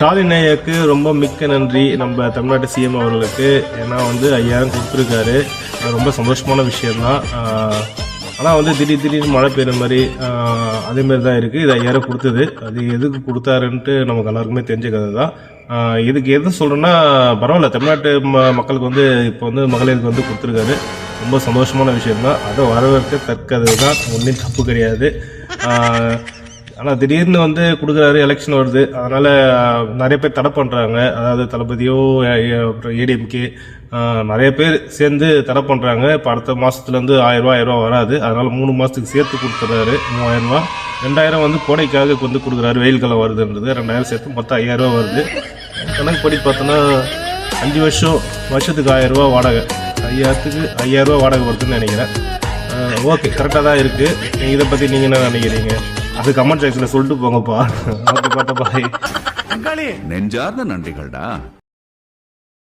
ஸ்டாலின் ஐயாவுக்கு ரொம்ப மிக்க நன்றி நம்ம தமிழ்நாட்டு சிஎம் அவர்களுக்கு. ஏன்னா 5000 கொடுத்துருக்காரு. ரொம்ப சந்தோஷமான விஷயம்தான். ஆனால் திடீர்னு மழை பெய்யுற மாதிரி அதேமாரி தான் இருக்குது. இது 5000 கொடுத்தது. அது எதுக்கு கொடுத்தாருன்ட்டு நமக்கு எல்லாருக்குமே தெரிஞ்ச கதை தான். இதுக்கு எது சொல்கிறேன்னா, பரவாயில்ல, தமிழ்நாட்டு மக்களுக்கு இப்போ மகளிருக்கு கொடுத்துருக்காரு. ரொம்ப சந்தோஷமான விஷயம்தான். அதை வரவேற்க தக்கது தான், ஒன்றும் தப்பு கிடையாது. ஆனால் திடீர்னு கொடுக்குறாரு, எலெக்ஷன் வருது, அதனால் நிறைய பேர் தடை பண்ணுறாங்க. அதாவது தளபதியோ அப்புறம் ஏடிஎம்கே நிறைய பேர் சேர்ந்து தடை பண்ணுறாங்க. இப்போ அடுத்த மாதத்துலேருந்து 1000 ரூபா வராது. அதனால் 3 மாதத்துக்கு சேர்த்து கொடுத்துட்றாரு. 3000 ரூபா, 2000 கோடைக்காக கொடுக்குறாரு. வெயில் காலம் வருதுன்றது 2000 சேர்த்து மொத்தம் 5000 ரூபா வருது. கணக்கு படி பார்த்தோன்னா 5 வருஷத்துக்கு 1000 ரூபா வாடகை, 5000 ரூபா வாடகை வருதுன்னு நினைக்கிறேன். ஓகே, கரெக்டாக தான் இருக்குது. இதை பற்றி நீங்கள் என்ன நினைக்கிறீங்க? அது கமெண்ட் செக்ஷனில் சொல்லிட்டு போங்கப்பா. ஓகே, பார்த்தா பாய். நெஞ்சார்ந்த நன்றிகள்டா.